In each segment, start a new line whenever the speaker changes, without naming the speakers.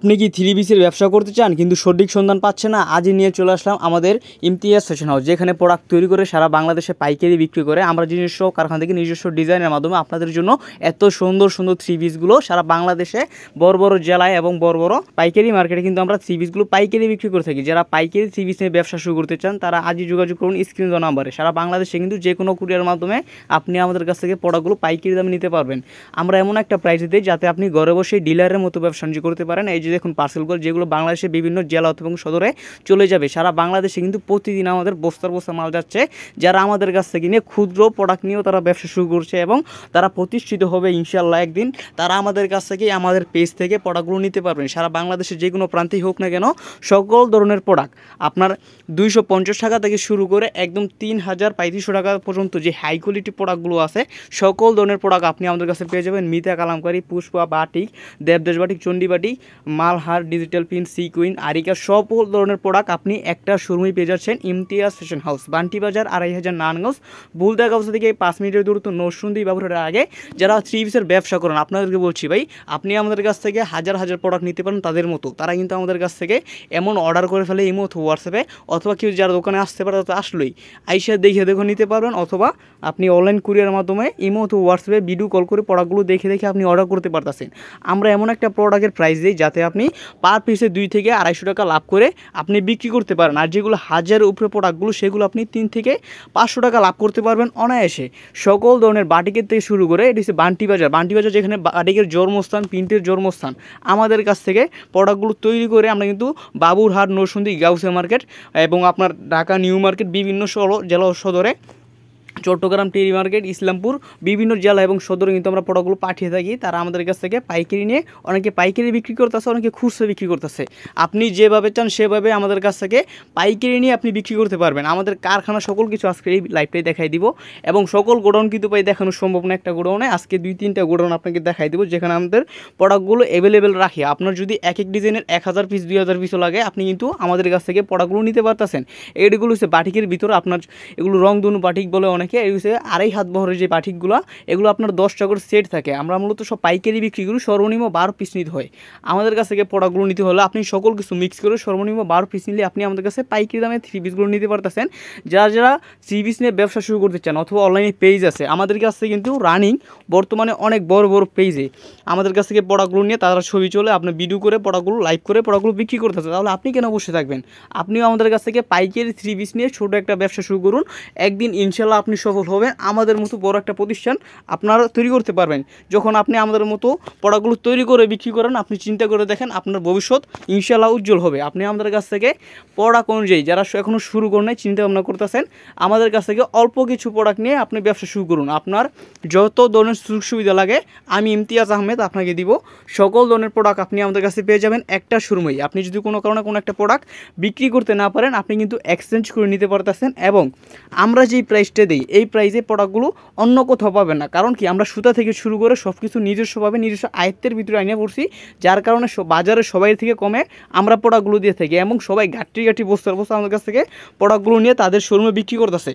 আপনি কি থ্রি পিসের ব্যবসা করতে চান কিন্তু সঠিক সন্ধান পাচ্ছেন না? আজই নিয়ে চলে আসলাম আমাদের ইমতিয়াজ ফ্যাশন হাউস, যেখানে প্রোডাক্ট তৈরি করে সারা বাংলাদেশে পাইকারি বিক্রি করে। আমরা নিজস্ব কারখানা থেকে নিজস্ব ডিজাইনের মাধ্যমে আপনাদের জন্য এত সুন্দর সুন্দর থ্রি পিসগুলো সারা বাংলাদেশে বড় বড় জেলায় এবং বড় বড় পাইকারি মার্কেটে কিন্তু আমরা থ্রি পিসগুলো পাইকারি বিক্রি করে থাকি। যারা পাইকারি থ্রি পিস নিয়ে ব্যবসা শুরু করতে চান তারা আজই যোগাযোগ করুন স্ক্রিন দেওয়া নাম্বারে। সারা বাংলাদেশে কিন্তু যে কোনো কুরিয়ার মাধ্যমে আপনি আমাদের কাছ থেকে প্রোডাক্টগুলো পাইকারি দামে নিতে পারবেন। আমরা এমন একটা প্রাইসে দিই যাতে আপনি ঘরে বসে ডিলারের মতো ব্যবসা করতে পারেন। এই যে দেখুন পার্সেলগুলো যেগুলো বাংলাদেশের বিভিন্ন জেলা এবং সদরে চলে যাবে। সারা বাংলাদেশে কিন্তু প্রতিদিন আমাদের বস্তার বস্তা মাল যাচ্ছে। যারা আমাদের কাছ থেকে নিয়ে ক্ষুদ্র প্রোডাক্ট নিয়েও তারা ব্যবসা শুরু করছে এবং তারা প্রতিষ্ঠিত হবে ইনশাল্লাহ একদিন। তারা আমাদের কাছ থেকে আমাদের পেজ থেকে প্রোডাক্টগুলো নিতে পারবেন। সারা বাংলাদেশের যে কোনো প্রান্তেই হোক না কেন সকল ধরনের প্রোডাক্ট আপনার 250 টাকা থেকে শুরু করে একদম 3000-3500 টাকা পর্যন্ত যে হাই কোয়ালিটি প্রোডাক্টগুলো আছে সকল ধরনের প্রোডাক্ট আপনি আমাদের কাছে পেয়ে যাবেন। Mita Kalamkari, Pushpa, batik, Devdas batik, Chandi batik, Malhar, digital print, sequin, areca সকল ধরনের প্রোডাক্ট আপনি একটা শোরুমে পেয়ে যাচ্ছেন। ইমতিয়াজ ফ্যাশন হাউস, বান্টি বাজার, 2500 নারায়ণগঞ্জ। বুলদা গাউসা থেকে 5 মিনিটের দূরত্ব, নরসুন্দি বাবুরহাটের আগে। যারা থ্রি পিসের ব্যবসা করেন আপনাদেরকে বলছি ভাই, আপনি আমাদের কাছ থেকে হাজার হাজার প্রোডাক্ট নিতে পারেন তাদের মতো। তারা কিন্তু আমাদের কাছ থেকে এমন অর্ডার করে ফেলে ইমো অথবা হোয়াটসঅ্যাপে, অথবা কেউ যারা দোকানে আসতে পারে তো আসলেই আইসা দেখে নিতে পারবেন, অথবা আপনি অনলাইন কুরিয়ার মাধ্যমে ইমো অথবা হোয়াটসঅ্যাপে ভিডিও কল করে প্রোডাক্টগুলো দেখে আপনি অর্ডার করতে পারতেছেন। আমরা এমন একটা প্রোডাক্টের প্রাইস দিই যাতে আপনি পার পিসে 2 থেকে 250 টাকা লাভ করে আপনি বিক্রি করতে পারেন। আর যেগুলো হাজারের উপরে প্রোডাক্টগুলো সেগুলো আপনি 3 থেকে 500 টাকা লাভ করতে পারবেন অনায়াসে। সকল ধরনের বাটিকের থেকে শুরু করে এটি হচ্ছে বান্টি বাজার। বান্টি বাজার যেখানে বাটিকের জন্মস্থান, প্রিন্টের জন্মস্থান। আমাদের কাছ থেকে প্রোডাক্টগুলো তৈরি করে আমরা কিন্তু বাবুরহাট, নরসুন্দি, গাউসিয়া মার্কেট এবং আপনার ঢাকা নিউ মার্কেট, বিভিন্ন জেলা সদরে, চট্টগ্রাম টেরি মার্কেট, ইসলামপুর, বিভিন্ন জেলা এবং সদরে কিন্তু আমরা প্রোডাক্টগুলো পাঠিয়ে থাকি। তারা আমাদের কাছ থেকে পাইকারি নিয়ে অনেকে পাইকারি বিক্রি করতেছে, অনেকে খুচরা বিক্রি করতেছে। আপনি যেভাবে চান সেভাবে আমাদের কাছ থেকে পাইকারি নিয়ে আপনি বিক্রি করতে পারবেন। আমাদের কারখানা সকল কিছু আজকে এই লাইভটাই দেখাই দিব এবং সকল গোডাউন কিন্তু দেখানো সম্ভব না একটা গোডাউনে। আজকে 2-3টা গোডাউন আপনাকে দেখাই দিব যেখানে আমাদের প্রোডাক্টগুলো অ্যাভেলেবেল রাখি। আপনার যদি এক ডিজাইনের 1000 পিস 2000 পিসও লাগে আপনি কিন্তু আমাদের কাছ থেকে প্রোডাক্টগুলো নিতে পারতেছেন। এইগুলো হচ্ছে বাটিকের ভিতরে আপনার এগুলো রংধনু বাটিক বলে অনেকে। এই 2.5 হাত বহরের যে বাটিকগুলো এগুলো আপনার 10 টাকার সেট থাকে। আমরা মূলত সব পাইকারি বিক্রি করি, সর্বনিম্ন 12 পিস নিতে হয়। আমাদের কাছ থেকে প্রোডাক্টগুলো নিতে হলে আপনি সকল কিছু মিক্স করে সর্বনিম্ন 12 পিস নিলে আপনি আমাদের কাছে পাইকারি দামে থ্রি পিসগুলো নিতে পারতেছেন। যারা থ্রি পিস নিয়ে ব্যবসা শুরু করতে চান অথবা অনলাইনে পেজ আছে আমাদের কাছ থেকে কিন্তু রানিং বর্তমানে অনেক বড় বড় পেজে আমাদের কাছ থেকে প্রোডাক্টগুলো নিয়ে তারা ছবি চলে আপনি ভিডিও করে প্রোডাক্টগুলো লাইভ করে প্রোডাক্টগুলো বিক্রি করতেছে। তাহলে আপনি কেন বসে থাকবেন? আপনিও আমাদের কাছ থেকে পাইকারি থ্রি পিস নিয়ে ছোটো একটা ব্যবসা শুরু করুন। একদিন ইনশাল্লাহ আপনি সফল হবেন। আমাদের মতো বড় একটা প্রতিষ্ঠান আপনারা তৈরি করতে পারবেন। যখন আপনি আমাদের মতো প্রোডাক্টগুলো তৈরি করে বিক্রি করেন আপনি চিন্তা করে দেখেন আপনার ভবিষ্যৎ ইনশাল্লাহ উজ্জ্বল হবে। আপনি আমাদের কাছ থেকে প্রোডাক্ট অনুযায়ী যারা এখনও শুরু করেন নাই, চিন্তা ভাবনা করতেছেন, আমাদের কাছ থেকে অল্প কিছু প্রোডাক্ট নিয়ে আপনি ব্যবসা শুরু করুন। আপনার যত ধরনের সুযোগ সুবিধা লাগে আমি ইমতিয়াজ আহমেদ আপনাকে দিব। সকল ধরনের প্রোডাক্ট আপনি আমাদের কাছে পেয়ে যাবেন একটা শোরুমেই। আপনি যদি কোনো কারণে কোনো একটা প্রোডাক্ট বিক্রি করতে না পারেন আপনি কিন্তু এক্সচেঞ্জ করে নিতে পারতেছেন এবং আমরা যেই প্রাইসটা দিই এই প্রাইসে প্রোডাক্টগুলো অন্য কোথাও পাবেন না। কারণ কি আমরা সুতা থেকে শুরু করে সব কিছু নিজস্বভাবে নিজস্ব আয়ত্তের ভিতরে আইনে পড়ছি, যার কারণে বাজারে সবাই থেকে কমে আমরা প্রোডাক্টগুলো দিয়ে থাকি এবং সবাই গাঁটি বস্তার বস্তা আমাদের কাছ থেকে প্রোডাক্টগুলো নিয়ে তাদের শোরুমে বিক্রি করতেছে।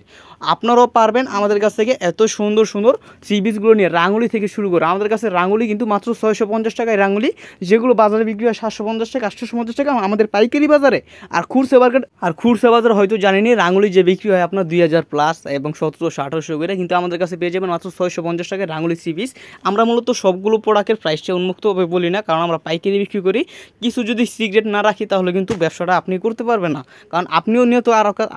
আপনারাও পারবেন আমাদের কাছ থেকে এত সুন্দর সুন্দর থ্রি পিসগুলো নিয়ে। রাঙ্গুলি থেকে শুরু করে আমাদের কাছে রাঙ্গুলি কিন্তু মাত্র 650 টাকায় রাঙ্গুলি, যেগুলো বাজারে বিক্রি হয় 750 টাকা 850 টাকা আমাদের পাইকারি বাজারে। আর খুচরা বাজারে হয়তো জানেনি রাঙ্গুলি যে বিক্রি হয় আপনার 2000 প্লাস এবং 1700-1800 করে, কিন্তু আমাদের কাছে পেয়ে যাবেন মাত্র 650 টাকায় রাঙ্গুলি থ্রি পিস। আমরা মূলত সবগুলো প্রোডাক্টের প্রাইসটা উন্মুক্তভাবে বলি না, কারণ আমরা পাইকারি বিক্রি করি। কিছু যদি সিক্রেট না রাখি তাহলে কিন্তু ব্যবসাটা আপনি করতে পারবেন না, কারণ আপনিও নিয়ে তো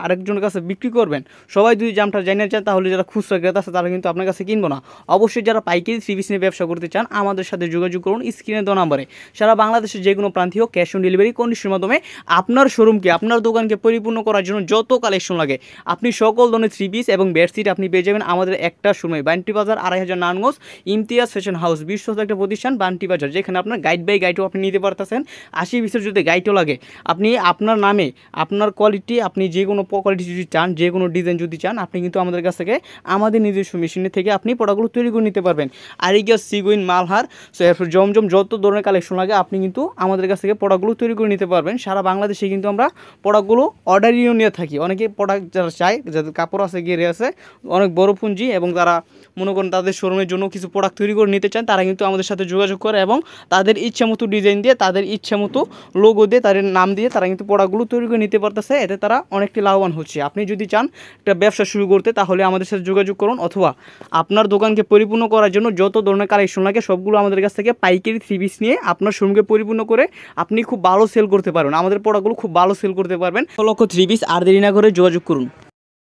আরেকজনের কাছে বিক্রি করবেন। সবাই যদি দামটা জানিয়ে চান তাহলে যারা খুচরা ক্রেতা আছে তারা কিন্তু আপনার কাছে কিনবো না। অবশ্যই যারা পাইকারি থ্রি পিস নিয়ে ব্যবসা করতে চান আমাদের সাথে যোগাযোগ করুন স্ক্রিনে দেওয়া নাম্বারে। সারা বাংলাদেশের যে কোনো প্রান্তীয় ক্যাশ অন ডেলিভারি কন্ডিশনের মাধ্যমে আপনার শোরুমকে আপনার দোকানকে পরিপূর্ণ করার জন্য যত কালেকশন লাগে আপনি সকল ধরনের থ্রি পিস এবং বেডশিট আপনি পেয়ে যাবেন আমাদের একটা শোরুমে, বান্টি বাজার, 2500 নারায়ণগঞ্জ। ইমতিয়াজ ফ্যাশন হাউস বিশ্বস্ত একটা প্রতিষ্ঠান বান্টি বাজার, যেখানে আপনার গাইড বাই গাইডও আপনি নিতে পারতেছেন। 80 পিসের যদি গাইডও লাগে আপনি আপনার নামে আপনার কোয়ালিটি আপনি যে কোনো কোয়ালিটি যদি চান, যে কোনো ডিজাইন যদি চান আপনি কিন্তু আমাদের কাছ থেকে আমাদের নিজস্ব মেশিনের থেকে আপনি প্রোডাক্টগুলো তৈরি করে নিতে পারবেন। আরিকা, সিগুইন, মালহার, জমজম যত ধরনের কালেকশন লাগে আপনি কিন্তু আমাদের কাছ থেকে প্রোডাক্টগুলো তৈরি করে নিতে পারবেন। সারা বাংলাদেশে কিন্তু আমরা প্রোডাক্টগুলো অর্ডারিও নিয়ে থাকি। অনেকে প্রোডাক্ট যারা চায়, যাদের কাপড় আছে, গেরে আছে, অনেক বড় পুঁজি এবং তারা মনে করেন তাদের শোরুমের জন্য কিছু প্রোডাক্ট তৈরি করে নিতে চান, তারা কিন্তু আমাদের সাথে যোগাযোগ করে এবং তাদের ইচ্ছা মতো ডিজাইন দিয়ে, তাদের ইচ্ছা মতো লোগো দিয়ে, তাদের নাম দিয়ে তারা কিন্তু প্রোডাক্টগুলো তৈরি করে নিতে পারতেছে। এতে তারা অনেকটি লাভবান হচ্ছে। আপনি যদি চান একটা ব্যবসা শুরু করতে তাহলে আমাদের সাথে যোগাযোগ করুন, অথবা আপনার দোকানকে পরিপূর্ণ করার জন্য যত ধরনের কালেকশন লাগে সবগুলো আমাদের কাছ থেকে পাইকারি 3 পিস নিয়ে আপনার শোরুমকে পরিপূর্ণ করে আপনি খুব ভালো সেল করতে পারবেন। আমাদের প্রোডাক্টগুলো খুব ভালো সেল করতে পারবেন। লক্ষ 3 পিস, আর দেরি না করে যোগাযোগ করুন।